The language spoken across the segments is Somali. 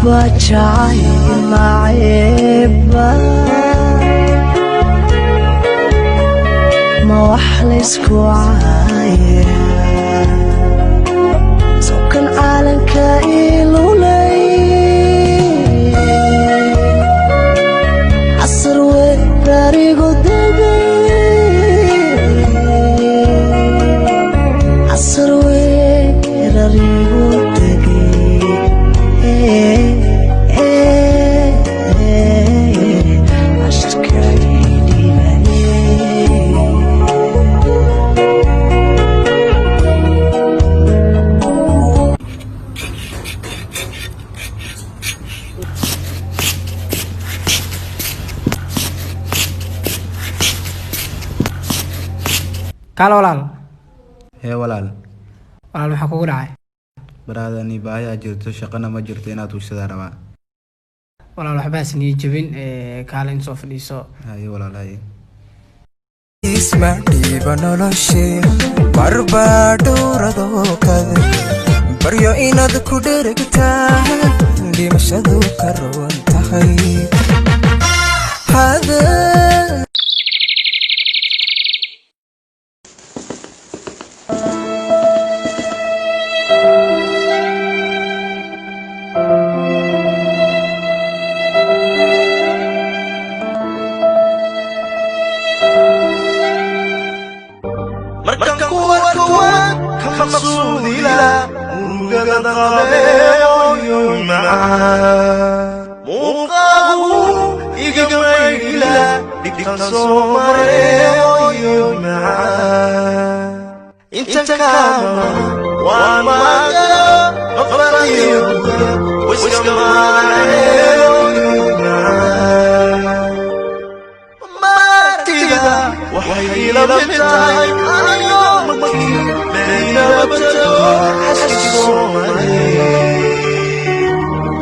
bajacay maciba ma wax laysku caaya sawkan caalanka ilulay casar weerarigu degay casar weerarigu Kalau walaal walaal maxaa kugu dhacay? baraadani baahi jirto shaqana ma jirto inaad tuugsadaa rabaa. Walaal waxba isnii jabin kaalin soo fadhiiso. Haye walaal haye. isma dhiiba noloshee barbadhoorado kale baryo inaad ku dherigtaa dhimashadu ka roon tahay markan kuwan ka maqsuudila urugada qabeeyo macaan muuqaagu iga maydila dhibkan soo mareeyo macaan inta kaama waan maaga maqbarayo wiska maareeyo macaan martiga waxay ila mid tahay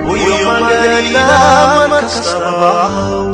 ويوم قال لا ما كسر